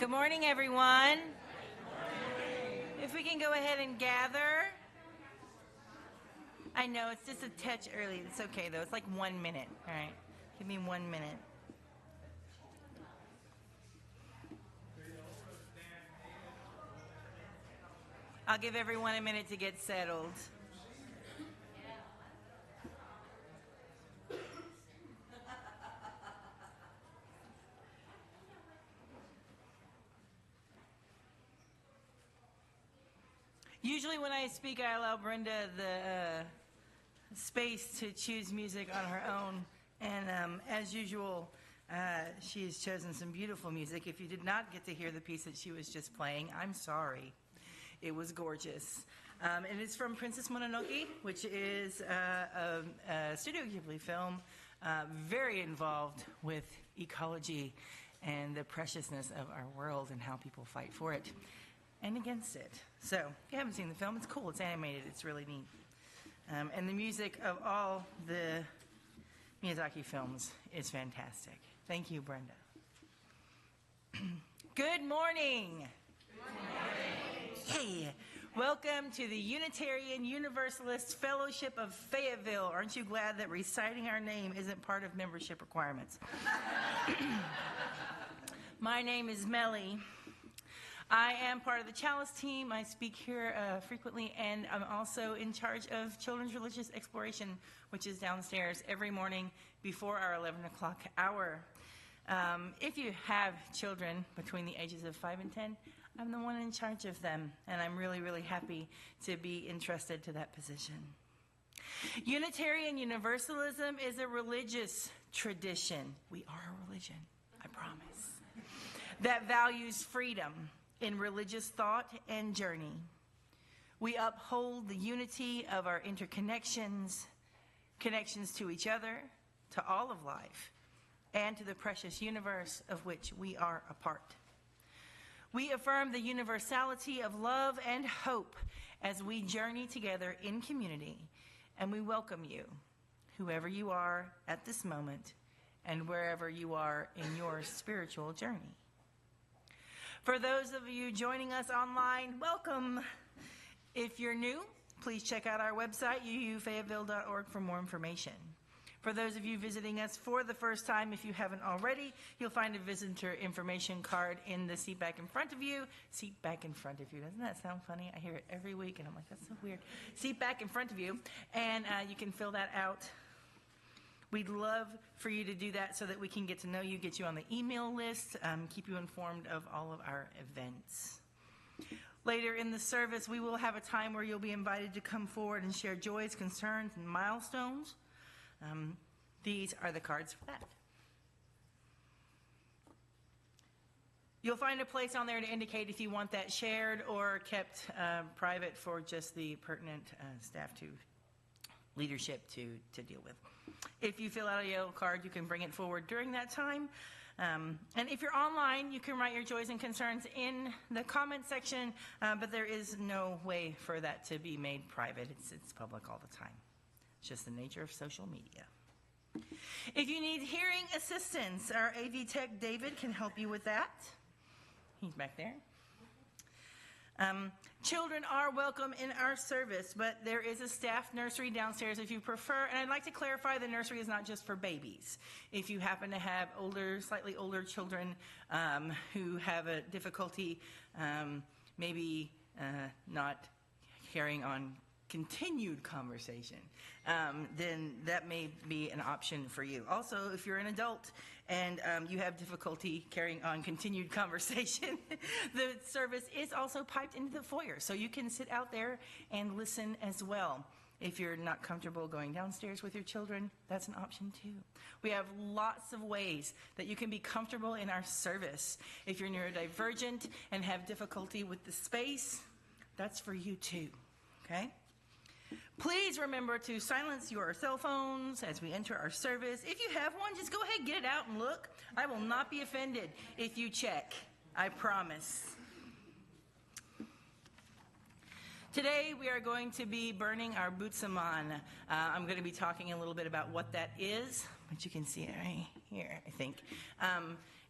Good morning, everyone. If we can go ahead and gather. I know it's just a touch early. It's okay, though. It's like 1 minute. All right. Give me 1 minute. I'll give everyone a minute to get settled. Usually when I speak, I allow Brenda the space to choose music on her own. And as usual, she has chosen some beautiful music. If you did not get to hear the piece that she was just playing, I'm sorry. It was gorgeous. And it's from Princess Mononoke, which is a Studio Ghibli film very involved with ecology and the preciousness of our world and how people fight for it and against it. So, if you haven't seen the film, it's cool. It's animated. It's really neat. And the music of all the Miyazaki films is fantastic. Thank you, Brenda. Good morning. Good morning. Hey, welcome to the Unitarian Universalist Fellowship of Fayetteville. Aren't you glad that reciting our name isn't part of membership requirements? My name is Melly. I am part of the Chalice team. I speak here frequently, and I'm also in charge of Children's Religious Exploration, which is downstairs every morning before our 11 o'clock hour. If you have children between the ages of 5 and 10, I'm the one in charge of them, and I'm really, really happy to be entrusted to that position. Unitarian Universalism is a religious tradition. We are a religion, I promise, that values freedom in religious thought and journey. We uphold the unity of our interconnections, connections to each other, to all of life, and to the precious universe of which we are a part. We affirm the universality of love and hope as we journey together in community, and we welcome you, whoever you are at this moment, and wherever you are in your spiritual journey. For those of you joining us online, welcome. If you're new, please check out our website, uufayetteville.org, for more information. For those of you visiting us for the first time, if you haven't already, you'll find a visitor information card in the seat back in front of you. Seat back in front of you. Doesn't that sound funny? I hear it every week, and I'm like, that's so weird. Seat back in front of you, and you can fill that out. We'd love for you to do that so that we can get to know you, get you on the email list, keep you informed of all of our events. Later in the service, we will have a time where you'll be invited to come forward and share joys, concerns, and milestones. These are the cards for that. You'll find a place on there to indicate if you want that shared or kept private for just the pertinent staff to leadership to deal with. If you fill out a yellow card, you can bring it forward during that time. And if you're online, you can write your joys and concerns in the comment section, but there is no way for that to be made private. It's public all the time. It's just the nature of social media. If you need hearing assistance, our AV tech, David, can help you with that. He's back there. Children are welcome in our service, but there is a staff nursery downstairs if you prefer. And I'd like to clarify, the nursery is not just for babies. If you happen to have slightly older children who have a difficulty maybe not carrying on continued conversation, then that may be an option for you. Also, if you're an adult and you have difficulty carrying on continued conversation, the service is also piped into the foyer, so you can sit out there and listen as well. If you're not comfortable going downstairs with your children, that's an option too. We have lots of ways that you can be comfortable in our service. If you're neurodivergent and have difficulty with the space, that's for you too, okay? Please remember to silence your cell phones as we enter our service. If you have one, just go ahead, get it out and look. I will not be offended if you check. I promise. Today we are going to be burning our Butzemann. I'm going to be talking a little bit about what that is, but you can see it right here, I think.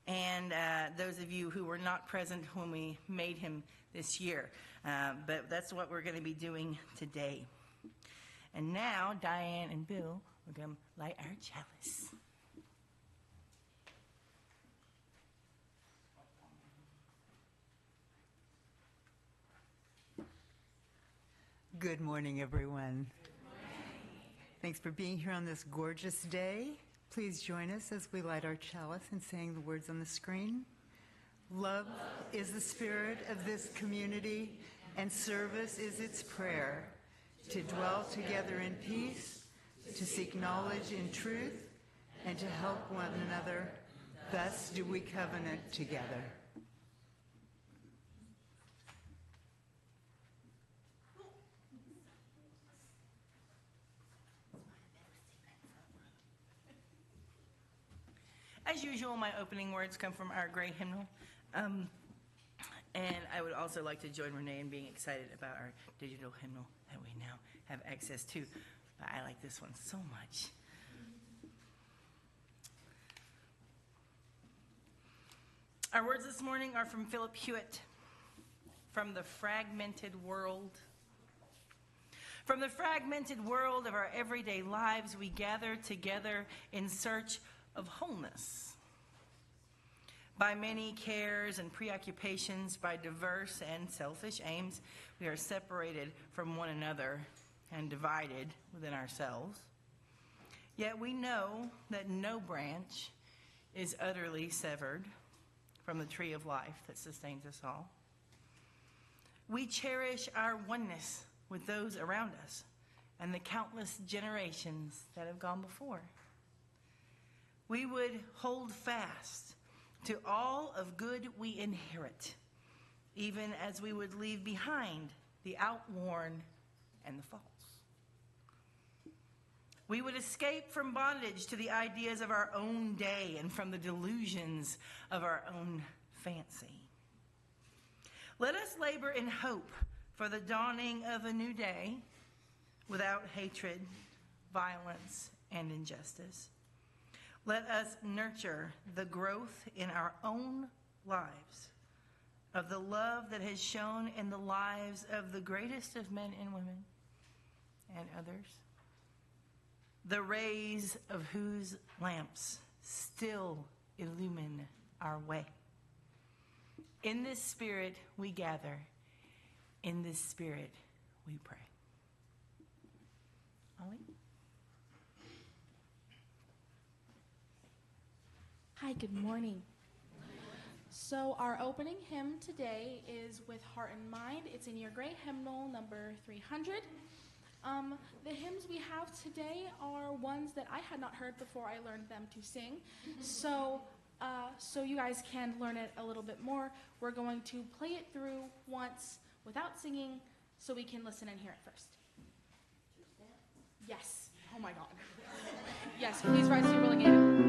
and those of you who were not present when we made him this year. But that's what we're going to be doing today. And now, Diane and Bill are going to light our chalice. Good morning, everyone. Thanks for being here on this gorgeous day. Please join us as we light our chalice and saying the words on the screen. Love is the spirit of this community, and service is its prayer. To dwell together in peace, to seek knowledge in truth, and to help one another. Thus do we covenant together. As usual, my opening words come from our great hymnal. And I would also like to join Renee in being excited about our digital hymnal that we now have access to. But I like this one so much. Our words this morning are from Philip Hewitt, From the Fragmented World. From the fragmented world of our everyday lives, we gather together in search of wholeness. By many cares and preoccupations, by diverse and selfish aims, we are separated from one another and divided within ourselves. Yet we know that no branch is utterly severed from the tree of life that sustains us all. We cherish our oneness with those around us and the countless generations that have gone before. We would hold fast to all of good we inherit, even as we would leave behind the outworn and the false. We would escape from bondage to the ideas of our own day and from the delusions of our own fancy. Let us labor in hope for the dawning of a new day without hatred, violence, and injustice. Let us nurture the growth in our own lives of the love that has shone in the lives of the greatest of men and women and others, the rays of whose lamps still illumine our way. In this spirit we gather. In this spirit we pray. Ollie? Hi, good morning. So our opening hymn today is With Heart and Mind. It's in your great hymnal, number 300. The hymns we have today are ones that I had not heard before I learned them to sing. So you guys can learn it a little bit more. We're going to play it through once without singing so we can listen and hear it first. Yes. Oh my God. Yes, please rise to your relegated.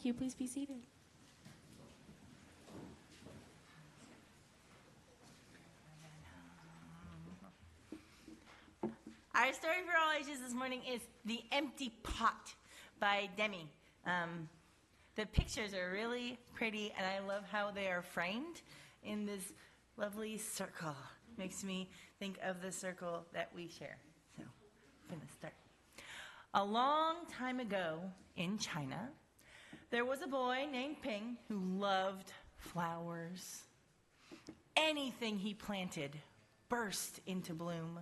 Thank you. Please be seated. Our story for all ages this morning is The Empty Pot by Demi. The pictures are really pretty, and I love how they are framed in this lovely circle. Makes me think of the circle that we share. So I'm going to start. A long time ago in China, there was a boy named Ping who loved flowers. Anything he planted burst into bloom.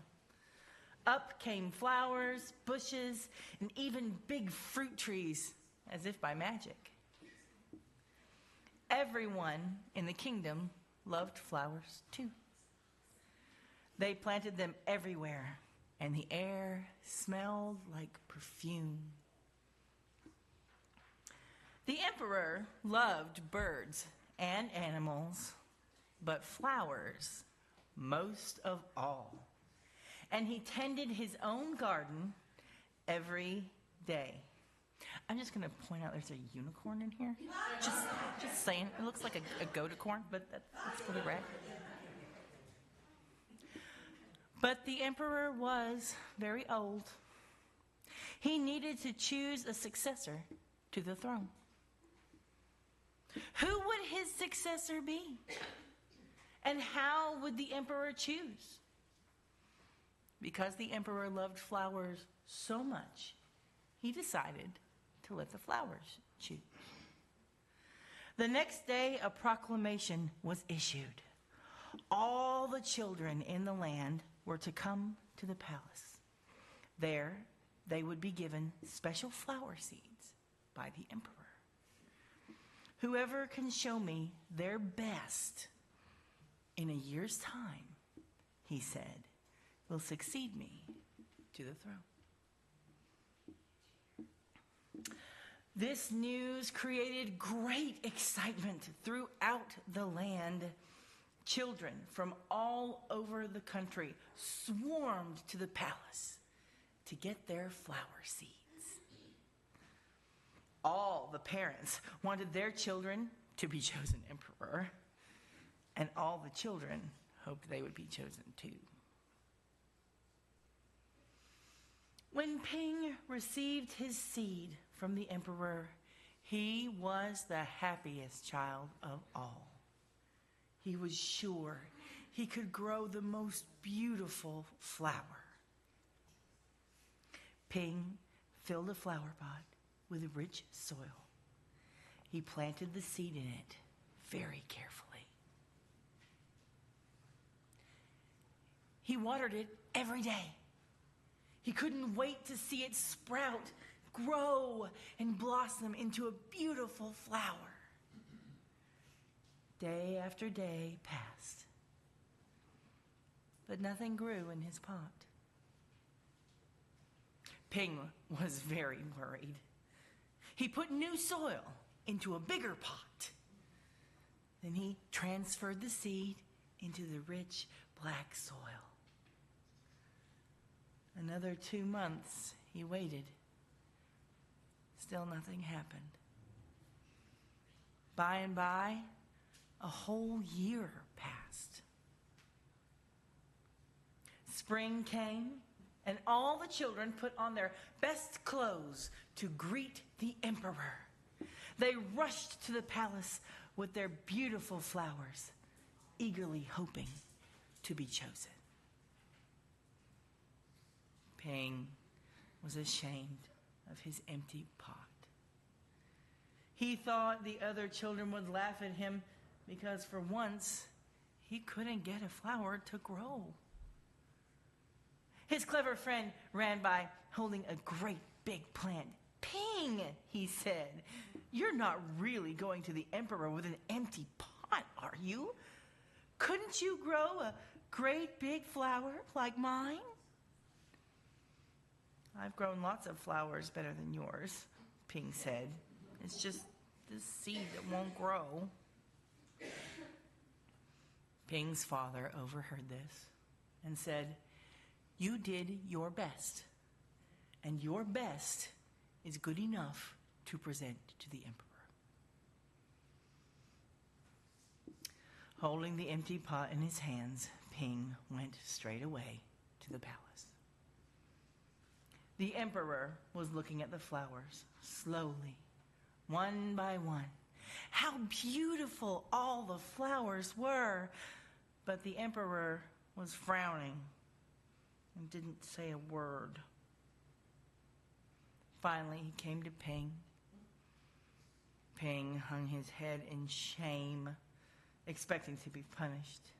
Up came flowers, bushes, and even big fruit trees, as if by magic. Everyone in the kingdom loved flowers too. They planted them everywhere, and the air smelled like perfume. The emperor loved birds and animals, but flowers most of all. And he tended his own garden every day. I'm just going to point out there's a unicorn in here. Just saying. It looks like a goaticorn, but that's pretty rad. But the emperor was very old. He needed to choose a successor to the throne. Who would his successor be? And how would the emperor choose? Because the emperor loved flowers so much, he decided to let the flowers choose. The next day, a proclamation was issued. All the children in the land were to come to the palace. There, they would be given special flower seeds by the emperor. Whoever can show me their best in a year's time, he said, will succeed me to the throne. This news created great excitement throughout the land. Children from all over the country swarmed to the palace to get their flower seeds. All the parents wanted their children to be chosen emperor, and all the children hoped they would be chosen too. When Ping received his seed from the emperor, he was the happiest child of all. He was sure he could grow the most beautiful flower. Ping filled a flower pot with rich soil. He planted the seed in it very carefully. He watered it every day. He couldn't wait to see it sprout, grow, and blossom into a beautiful flower. Day after day passed, but nothing grew in his pot. Ping was very worried. He put new soil into a bigger pot. Then he transferred the seed into the rich black soil. Another 2 months he waited. Still nothing happened. By and by, a whole year passed. Spring came, and all the children put on their best clothes to greet the emperor. They rushed to the palace with their beautiful flowers, eagerly hoping to be chosen. Ping was ashamed of his empty pot. He thought the other children would laugh at him because for once he couldn't get a flower to grow. His clever friend ran by holding a great big plant. Ping, he said, you're not really going to the emperor with an empty pot, are you? Couldn't you grow a great big flower like mine? I've grown lots of flowers better than yours, Ping said. It's just this seed that won't grow. Ping's father overheard this and said, you did your best, and your best is good enough to present to the emperor. Holding the empty pot in his hands, Ping went straight away to the palace. The emperor was looking at the flowers slowly, one by one. How beautiful all the flowers were! But the emperor was frowning and didn't say a word. Finally, he came to Ping. Ping hung his head in shame, expecting to be punished.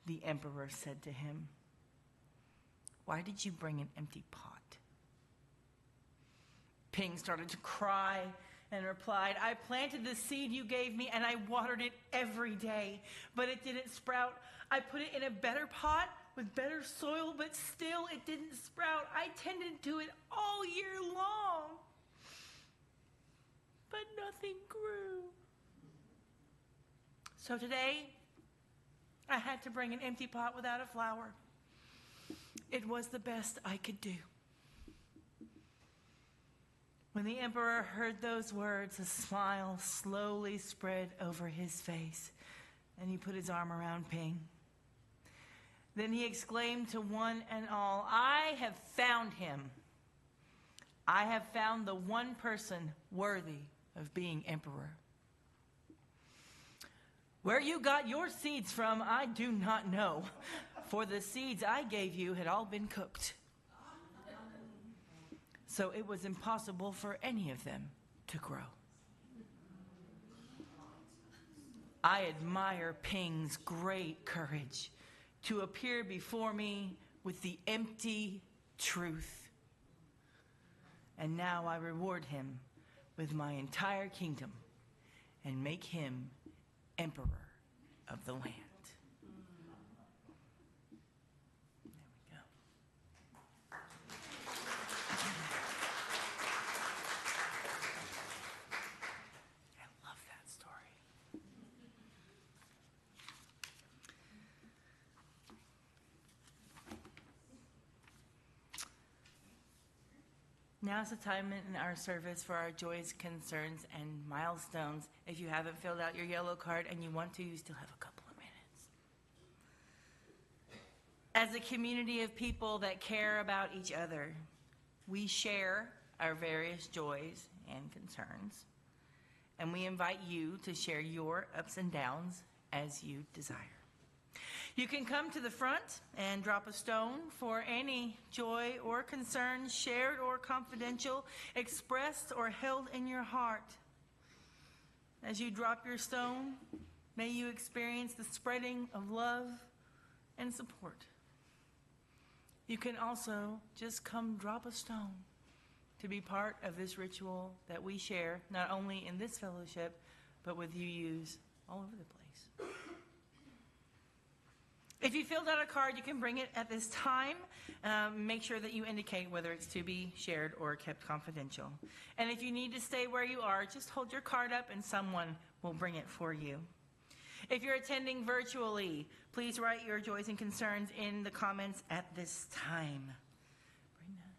The emperor said to him, "Why did you bring an empty pot?" Ping started to cry and replied, "I planted the seed you gave me and I watered it every day, but it didn't sprout. I put it in a better pot with better soil, but still it didn't sprout. I tended to it all year long, but nothing grew. So today, I had to bring an empty pot without a flower. It was the best I could do." When the emperor heard those words, a smile slowly spread over his face, and he put his arm around Ping. Then he exclaimed to one and all, "I have found him. I have found the one person worthy of being emperor. Where you got your seeds from, I do not know, for the seeds I gave you had all been cooked. So it was impossible for any of them to grow. I admire Ping's great courage to appear before me with the empty truth. And now I reward him with my entire kingdom and make him emperor of the land." There we go. I love that story. Now is the time in our service for our joys, concerns, and milestones. If you haven't filled out your yellow card and you want to, you still have a couple of minutes. As a community of people that care about each other, we share our various joys and concerns, and we invite you to share your ups and downs as you desire. You can come to the front and drop a stone for any joy or concern, shared or confidential, expressed or held in your heart. As you drop your stone, may you experience the spreading of love and support. You can also just come drop a stone to be part of this ritual that we share, not only in this fellowship, but with UUs all over the place. If you filled out a card, you can bring it at this time. Make sure that you indicate whether it's to be shared or kept confidential. And if you need to stay where you are, just hold your card up and someone will bring it for you. If you're attending virtually, please write your joys and concerns in the comments at this time. Bring that.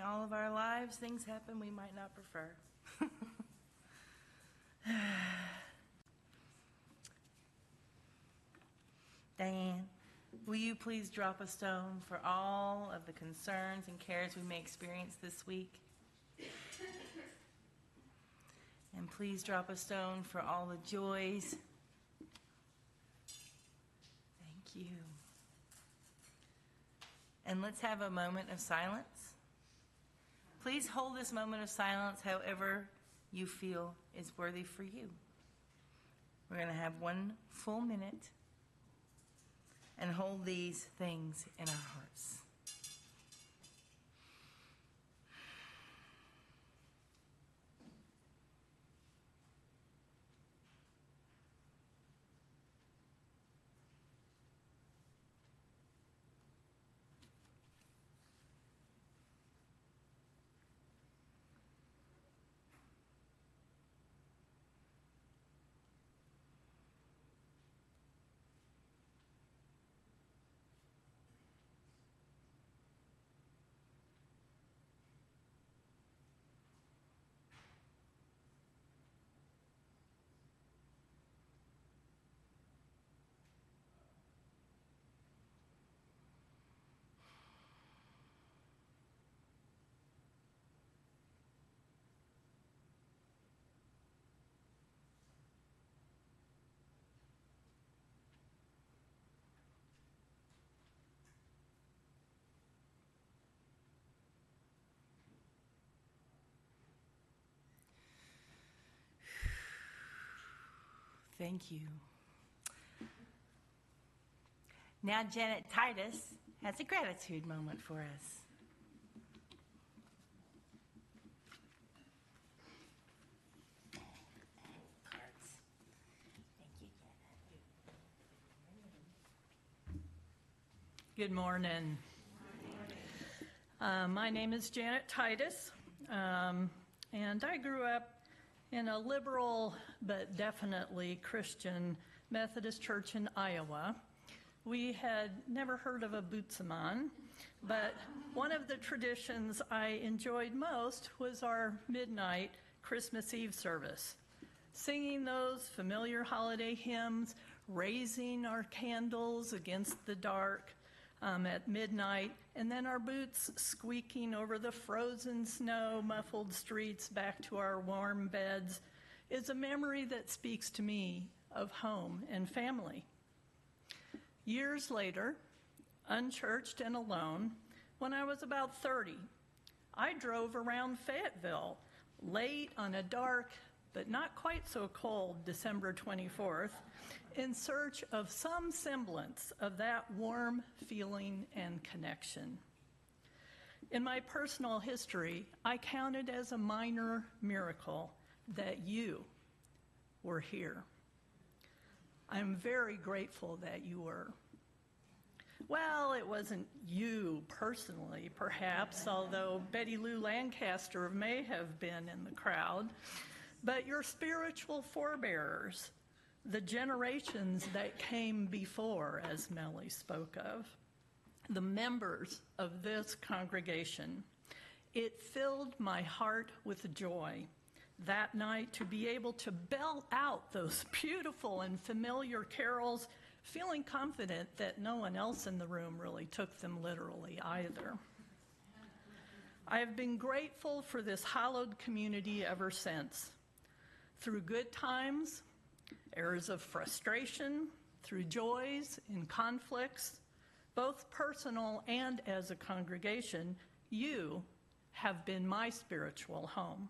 all of our lives, things happen we might not prefer. Diane, will you please drop a stone for all of the concerns and cares we may experience this week? And please drop a stone for all the joys. Thank you. And let's have a moment of silence. Please hold this moment of silence however you feel is worthy for you. We're going to have 1 full minute and hold these things in our hearts. Thank you. Now Janet Titus has a gratitude moment for us. Good morning. My name is Janet Titus, and I grew up in a liberal but definitely Christian Methodist church in Iowa. We had never heard of a Butzemann, but one of the traditions I enjoyed most was our midnight Christmas Eve service. Singing those familiar holiday hymns, raising our candles against the dark at midnight, and then our boots squeaking over the frozen snow, muffled streets back to our warm beds is a memory that speaks to me of home and family. Years later, unchurched and alone, when I was about 30, I drove around Fayetteville late on a dark but not quite so cold December 24th in search of some semblance of that warm feeling and connection. In my personal history, I count it as a minor miracle that you were here. I'm very grateful that you were. Well, it wasn't you personally, perhaps, although Betty Lou Lancaster may have been in the crowd, but your spiritual forebearers, the generations that came before, as Melly spoke of, the members of this congregation. It filled my heart with joy that night to be able to belt out those beautiful and familiar carols, feeling confident that no one else in the room really took them literally either. I have been grateful for this hallowed community ever since. Through good times, eras of frustration, through joys and conflicts, both personal and as a congregation, you have been my spiritual home.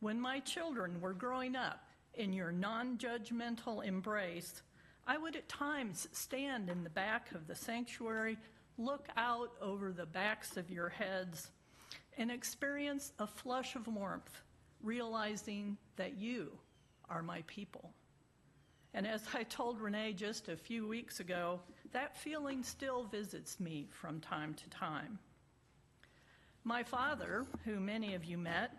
When my children were growing up in your non-judgmental embrace, I would at times stand in the back of the sanctuary, look out over the backs of your heads, and experience a flush of warmth, realizing that you are my people. And as I told Renee just a few weeks ago, that feeling still visits me from time to time. My father, who many of you met,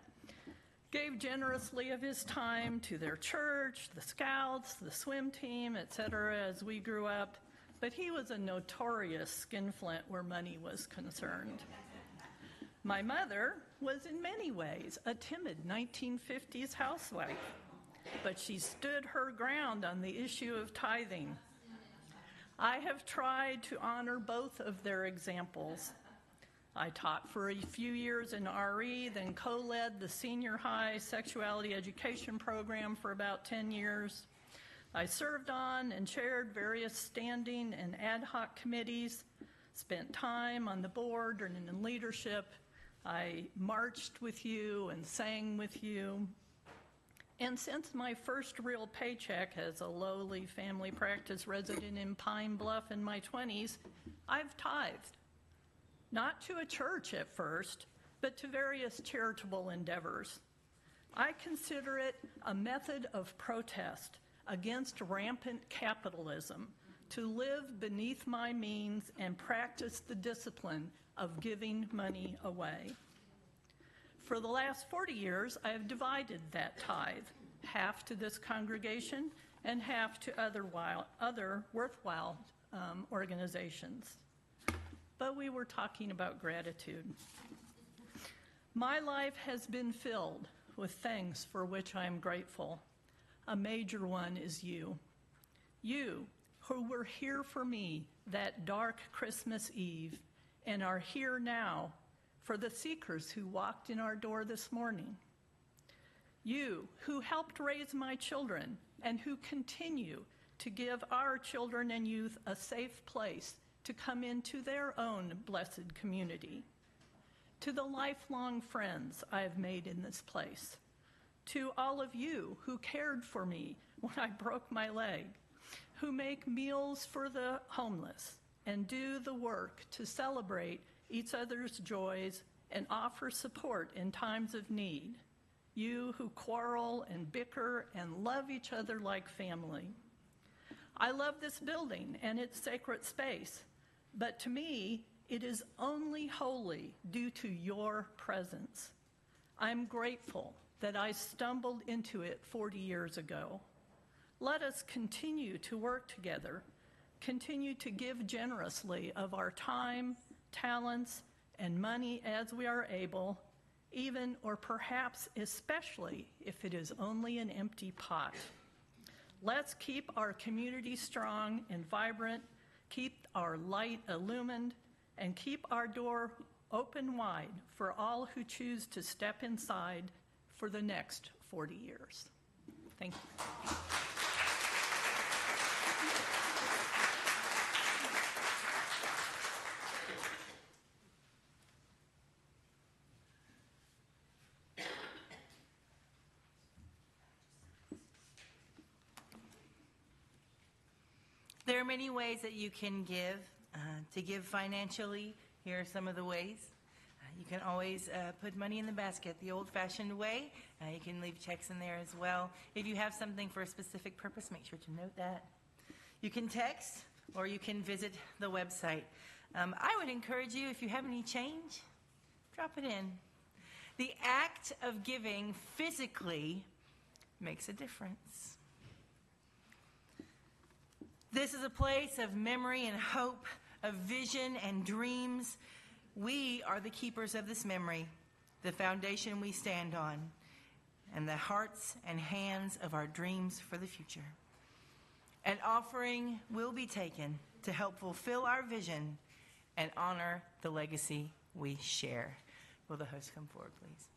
gave generously of his time to their church, the scouts, the swim team, etc. as we grew up, but he was a notorious skinflint where money was concerned. My mother was in many ways a timid 1950s housewife, but she stood her ground on the issue of tithing. I have tried to honor both of their examples. I taught for a few years in RE, then co-led the senior high sexuality education program for about 10 years. I served on and chaired various standing and ad hoc committees, spent time on the board and in leadership. I marched with you and sang with you. And since my first real paycheck as a lowly family practice resident in Pine Bluff in my 20s, I've tithed. Not to a church at first, but to various charitable endeavors. I consider it a method of protest against rampant capitalism, to live beneath my means and practice the discipline of giving money away. For the last 40 years, I have divided that tithe, half to this congregation and half to other worthwhile organizations. But we were talking about gratitude. My life has been filled with things for which I am grateful. A major one is you. You who were here for me that dark Christmas Eve and are here now for the seekers who walked in our door this morning. You who helped raise my children and who continue to give our children and youth a safe place to come into their own blessed community. To the lifelong friends I have made in this place. To all of you who cared for me when I broke my leg, who make meals for the homeless and do the work to celebrate each other's joys and offer support in times of need. You who quarrel and bicker and love each other like family. I love this building and its sacred space, but to me, it is only holy due to your presence. I'm grateful that I stumbled into it 40 years ago. Let us continue to work together, continue to give generously of our time, talents, and money as we are able, even or perhaps especially if it is only an empty pot. Let's keep our community strong and vibrant, keep our light illumined, and keep our door open wide for all who choose to step inside for the next 40 years. Thank you. There are many ways that you can give. To give financially, here are some of the ways. You can always put money in the basket the old-fashioned way. You can leave checks in there as well. If you have something for a specific purpose, make sure to note that. You can text or you can visit the website. I would encourage you, if you have any change, drop it in. The act of giving physically makes a difference. This is a place of memory and hope, of vision and dreams. We are the keepers of this memory, the foundation we stand on, and the hearts and hands of our dreams for the future. An offering will be taken to help fulfill our vision and honor the legacy we share. Will the host come forward, please?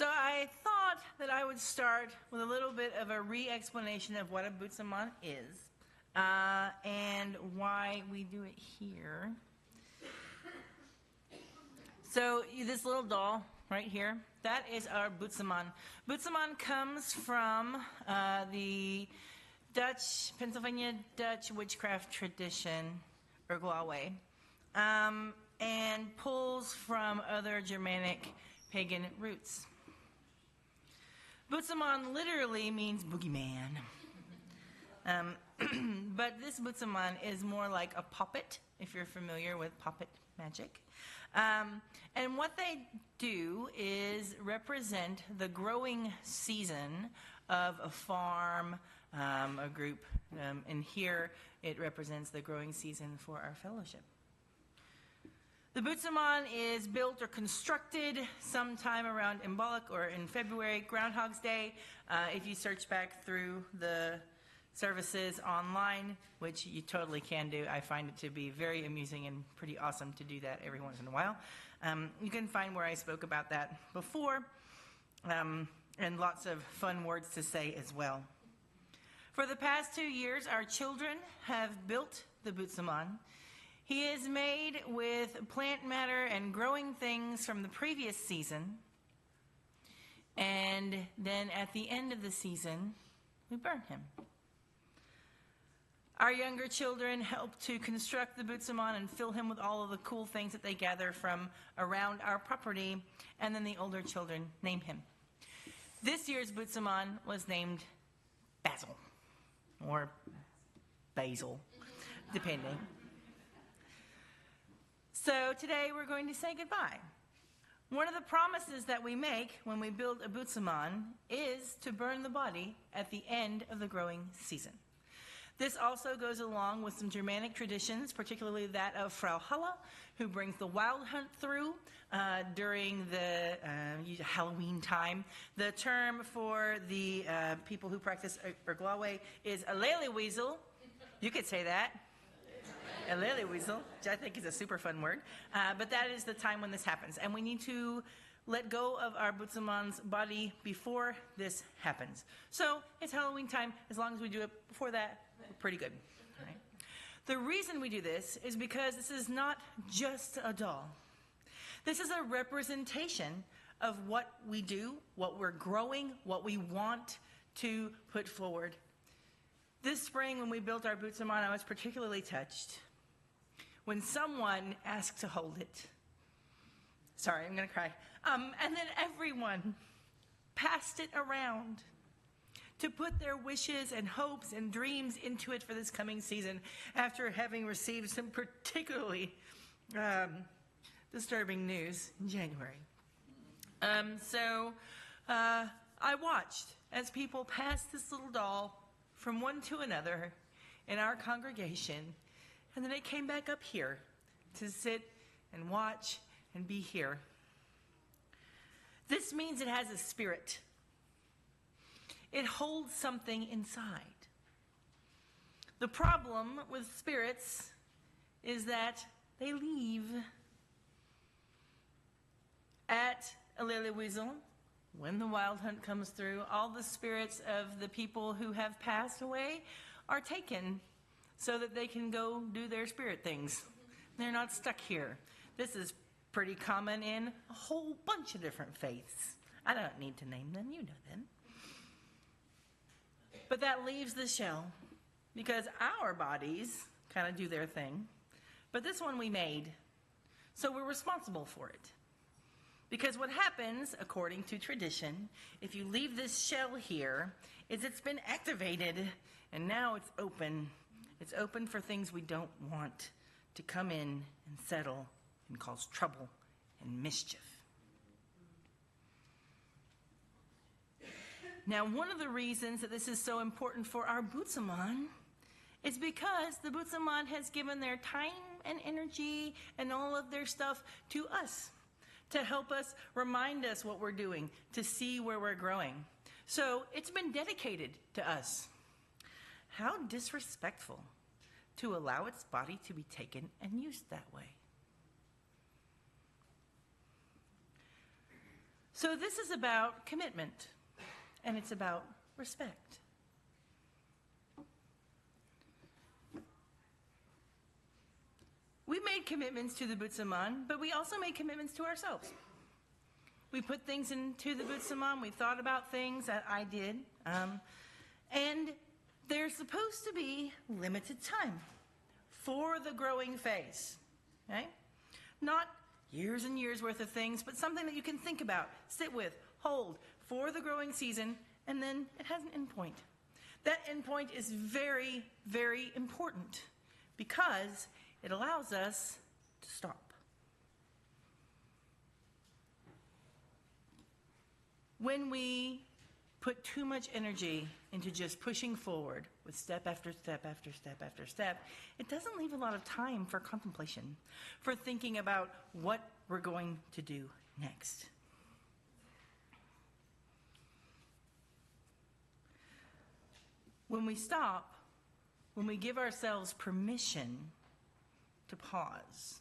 So I thought that I would start with a little bit of a re-explanation of what a Butzemann is and why we do it here. So this little doll right here, that is our Butzemann. Butzemann comes from the Pennsylvania Dutch witchcraft tradition, Urglawe, and pulls from other Germanic pagan roots. Butzemann literally means boogeyman. But this Butzemann is more like a puppet, if you're familiar with puppet magic. And what they do is represent the growing season of a farm, a group. And here it represents the growing season for our fellowship. The Butzemann is built or constructed sometime around Imbolc or in February, Groundhog's Day. If you search back through the services online, which you totally can do, I find it to be very amusing and pretty awesome to do that every once in a while. You can find where I spoke about that before, and lots of fun words to say as well. For the past 2 years, our children have built the Butzemann. He is made with plant matter and growing things from the previous season. And then at the end of the season, we burn him. Our younger children help to construct the Butzemann and fill him with all of the cool things that they gather from around our property. And then the older children name him. This year's Butzemann was named Basil, or Basil, depending. So today we're going to say goodbye. One of the promises that we make when we build a Butzemann is to burn the body at the end of the growing season. This also goes along with some Germanic traditions, particularly that of Frau Halle, who brings the wild hunt through during the Halloween time. The term for the people who practice Urglawe is a Leleweasel. You could say that. A Leleweasel, which I think is a super fun word. But that is the time when this happens. And we need to let go of our Butzemann's body before this happens. So it's Halloween time. As long as we do it before that, we're pretty good. All right? The reason we do this is because this is not just a doll. This is a representation of what we do, what we're growing, what we want to put forward. This spring, when we built our Butzemann, I was particularly touched when someone asked to hold it. Sorry, I'm going to cry. And then everyone passed it around to put their wishes and hopes and dreams into it for this coming season after having received some particularly disturbing news in January. So I watched as people passed this little doll from one to another in our congregation, and then it came back up here to sit and watch and be here. This means it has a spirit. It holds something inside. The problem with spirits is that they leave. At a Leleweasel, when the wild hunt comes through, all the spirits of the people who have passed away are taken so that they can go do their spirit things. They're not stuck here. This is pretty common in a whole bunch of different faiths. I don't need to name them, you know them. But that leaves the shell because our bodies kind of do their thing. But this one we made, so we're responsible for it. Because what happens, according to tradition, if you leave this shell here, is it's been activated, and now it's open. It's open for things we don't want to come in and settle and cause trouble and mischief. Now, one of the reasons that this is so important for our Butzemann is because the Butzemann has given their time and energy and all of their stuff to us, to help us remind us what we're doing, to see where we're growing. So it's been dedicated to us. How disrespectful to allow its body to be taken and used that way. So this is about commitment, and it's about respect. We made commitments to the Butzemann, but we also made commitments to ourselves. We put things into the Butzemann, we thought about things, that I did, and there's supposed to be limited time for the growing phase, okay? Not years and years worth of things, but something that you can think about, sit with, hold for the growing season, and then it has an endpoint. That endpoint is very, very important because it allows us to stop. When we put too much energy into just pushing forward with step after step after step after step, it doesn't leave a lot of time for contemplation, for thinking about what we're going to do next. When we stop, when we give ourselves permission to pause,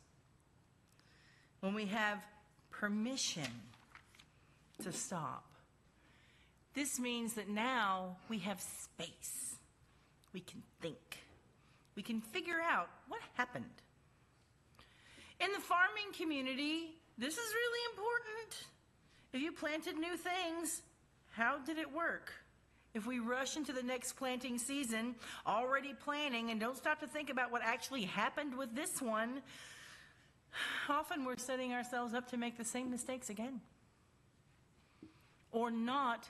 when we have permission to stop, this means that now we have space. We can think. We can figure out what happened. In the farming community, this is really important. If you planted new things, how did it work? If we rush into the next planting season, already planning, and don't stop to think about what actually happened with this one, often we're setting ourselves up to make the same mistakes again. Or not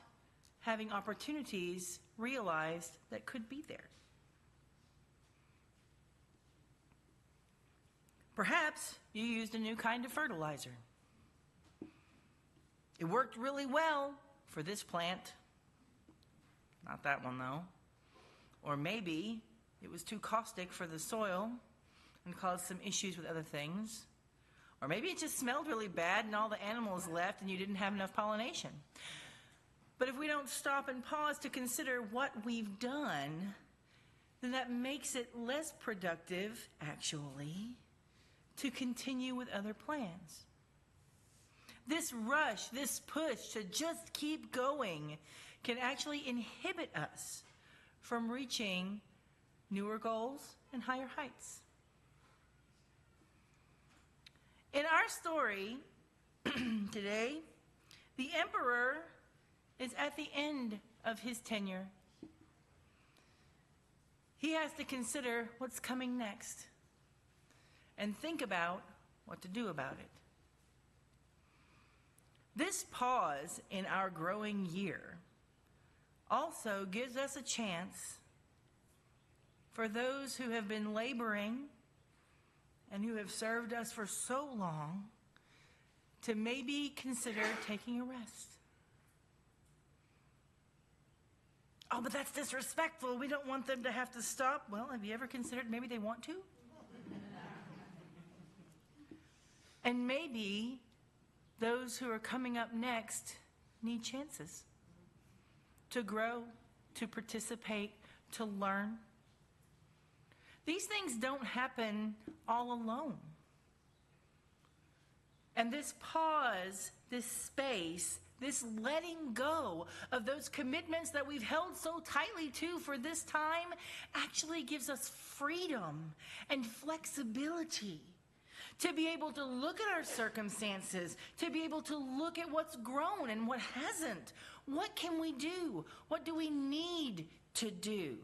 having opportunities realized that could be there. Perhaps you used a new kind of fertilizer. It worked really well for this plant. Not that one, though. Or maybe it was too caustic for the soil and caused some issues with other things. Or maybe it just smelled really bad and all the animals left and you didn't have enough pollination. But if we don't stop and pause to consider what we've done, then that makes it less productive, actually, to continue with other plans. This rush, this push to just keep going can actually inhibit us from reaching newer goals and higher heights. In our story today, the emperor is at the end of his tenure. He has to consider what's coming next and think about what to do about it. This pause in our growing year also gives us a chance for those who have been laboring and who have served us for so long to maybe consider taking a rest. Oh, but that's disrespectful. We don't want them to have to stop. Well, have you ever considered maybe they want to? And maybe those who are coming up next need chances to grow, to participate, to learn. These things don't happen all alone. And this pause, this space, this letting go of those commitments that we've held so tightly to for this time actually gives us freedom and flexibility to be able to look at our circumstances, to be able to look at what's grown and what hasn't. What can we do? What do we need to do?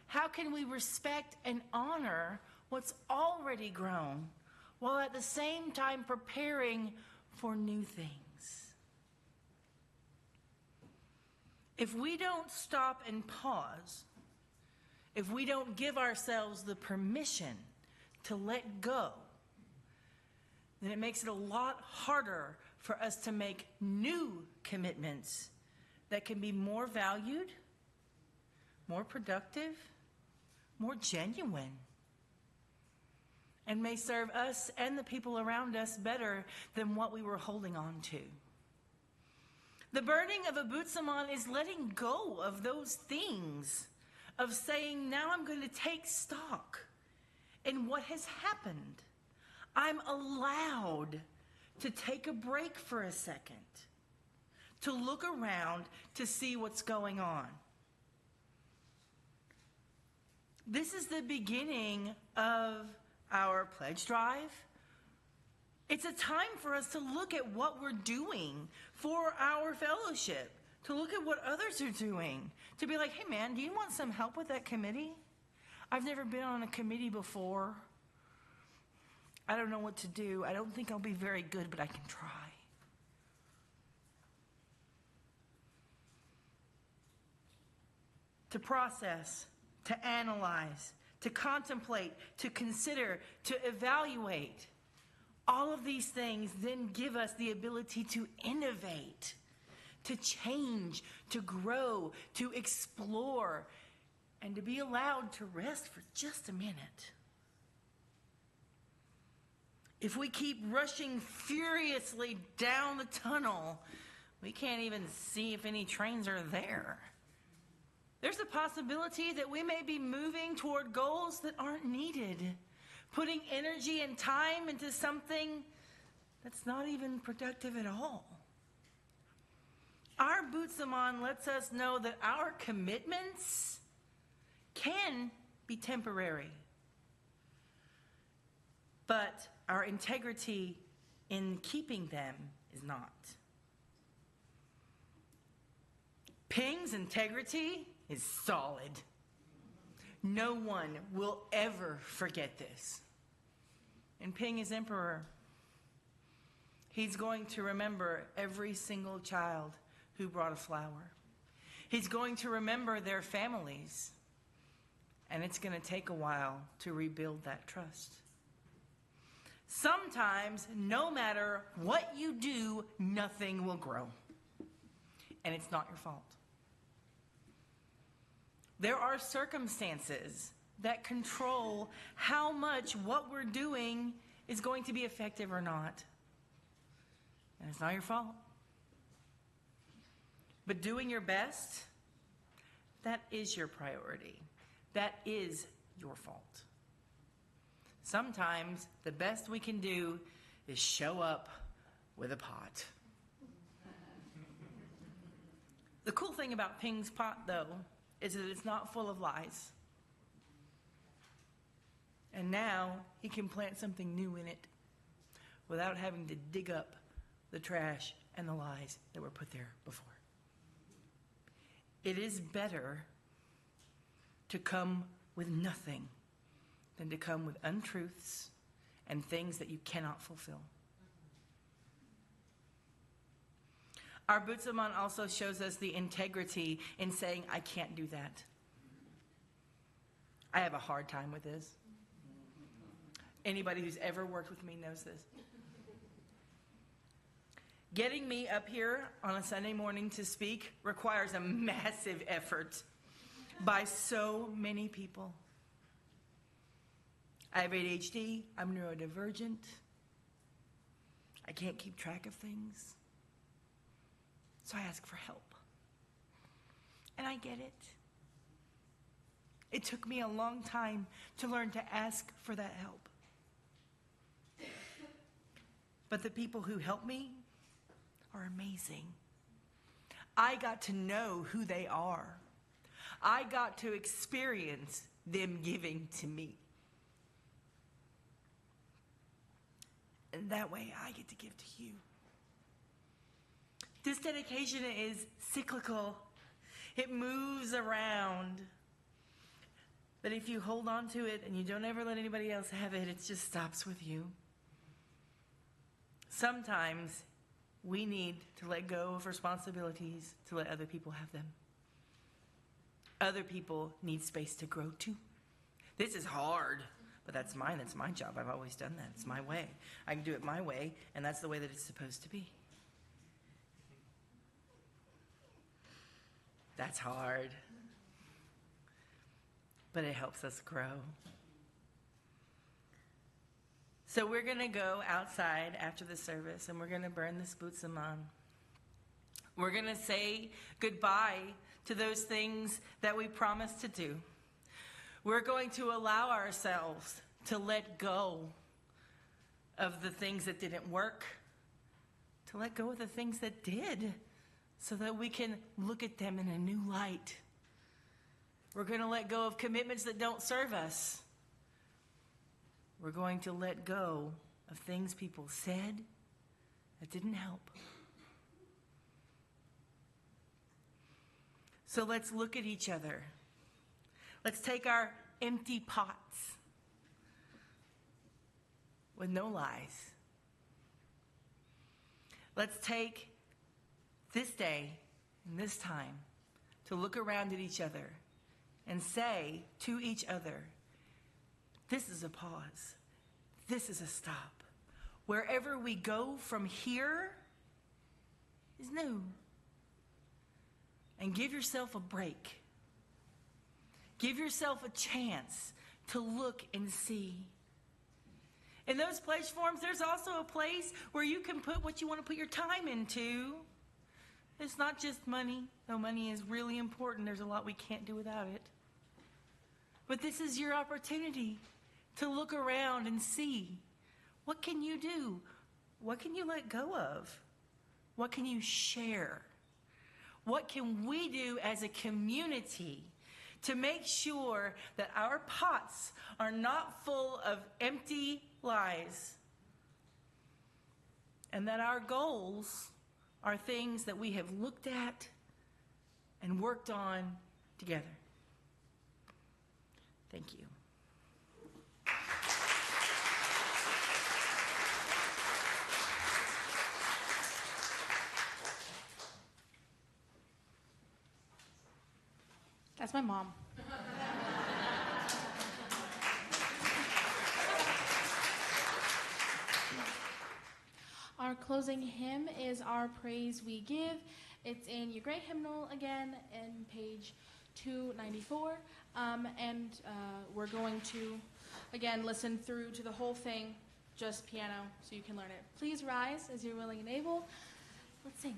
How can we respect and honor what's already grown while at the same time preparing for new things? If we don't stop and pause, if we don't give ourselves the permission to let go, then it makes it a lot harder for us to make new commitments that can be more valued, more productive, more genuine, and may serve us and the people around us better than what we were holding on to. The burning of a Butzemann is letting go of those things, of saying, now I'm going to take stock in what has happened. I'm allowed to take a break for a second. to look around to see what's going on. This is the beginning of our pledge drive. It's a time for us to look at what we're doing for our fellowship, to look at what others are doing, to be like, hey man, do you want some help with that committee? I've never been on a committee before. I don't know what to do. I don't think I'll be very good, but I can try. To process, to analyze, to contemplate, to consider, to evaluate. All of these things then give us the ability to innovate, to change, to grow, to explore, and to be allowed to rest for just a minute. If we keep rushing furiously down the tunnel, we can't even see if any trains are there. There's a possibility that we may be moving toward goals that aren't needed, putting energy and time into something that's not even productive at all. Our Butzemann lets us know that our commitments can be temporary, but our integrity in keeping them is not. Ping's integrity is solid. No one will ever forget this. And Ping is emperor. He's going to remember every single child who brought a flower. He's going to remember their families. And it's going to take a while to rebuild that trust. Sometimes, no matter what you do, nothing will grow. And it's not your fault. There are circumstances that control how much what we're doing is going to be effective or not. And it's not your fault. But doing your best, that is your priority. That is your fault. Sometimes the best we can do is show up with a pot. The cool thing about Ping's pot, though, is that it's not full of lies. And now he can plant something new in it without having to dig up the trash and the lies that were put there before. It is better to come with nothing than to come with untruths and things that you cannot fulfill. Our Butzemann also shows us the integrity in saying, I can't do that. I have a hard time with this. Anybody who's ever worked with me knows this. Getting me up here on a Sunday morning to speak requires a massive effort by so many people. I have ADHD, I'm neurodivergent, I can't keep track of things. So I ask for help. And I get it. It took me a long time to learn to ask for that help. But the people who help me are amazing. I got to know who they are. I got to experience them giving to me. And that way I get to give to you. This dedication is cyclical. It moves around. But if you hold on to it and you don't ever let anybody else have it, it just stops with you. Sometimes we need to let go of responsibilities to let other people have them. Other people need space to grow too. This is hard, but that's mine. That's my job. I've always done that. It's my way. I can do it my way, and that's the way that it's supposed to be. That's hard, but it helps us grow. So we're going to go outside after the service, and we're going to burn this Butzemann. We're going to say goodbye to those things that we promised to do. We're going to allow ourselves to let go of the things that didn't work, to let go of the things that did, so that we can look at them in a new light. We're going to let go of commitments that don't serve us. We're going to let go of things people said that didn't help. So let's look at each other. Let's take our empty pots with no lies. Let's take this day and this time to look around at each other and say to each other, this is a pause. This is a stop. Wherever we go from here is new. And give yourself a break. Give yourself a chance to look and see. In those place forms, there's also a place where you can put what you want to put your time into. It's not just money, though money is really important. There's a lot we can't do without it. But this is your opportunity to look around and see, what can you do? What can you let go of? What can you share? What can we do as a community to make sure that our pots are not full of empty lies, and that our goals are things that we have looked at and worked on together? Thank you. That's my mom. Our closing hymn is Our Praise We Give. It's in your great hymnal again in page 294. We're going to, again, listen through to the whole thing, just piano, so you can learn it. Please rise as you're willing and able. Let's sing.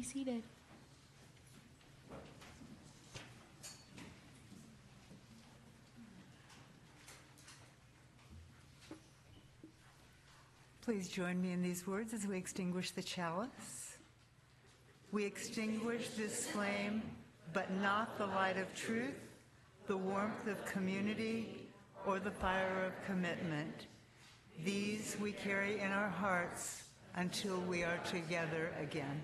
Seated. Please join me in these words as we extinguish the chalice. We extinguish this flame, but not the light of truth, the warmth of community, or the fire of commitment. These we carry in our hearts until we are together again.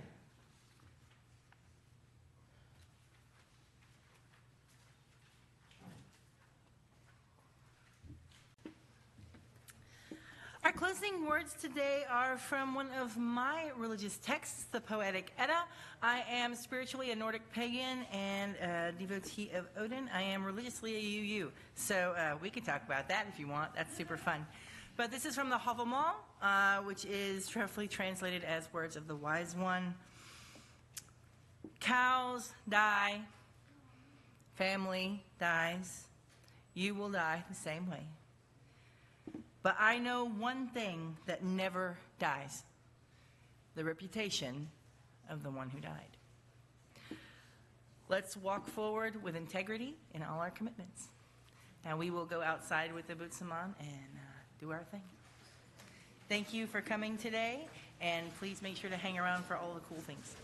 Our closing words today are from one of my religious texts, the Poetic Edda. I am spiritually a Nordic pagan and a devotee of Odin. I am religiously a UU, so we can talk about that if you want. That's super fun. But this is from the Havamal, which is roughly translated as Words of the Wise One. Cows die, family dies, you will die the same way. But I know one thing that never dies: the reputation of the one who died. Let's walk forward with integrity in all our commitments. Now we will go outside with the Butzemann and do our thing. Thank you for coming today, and please make sure to hang around for all the cool things.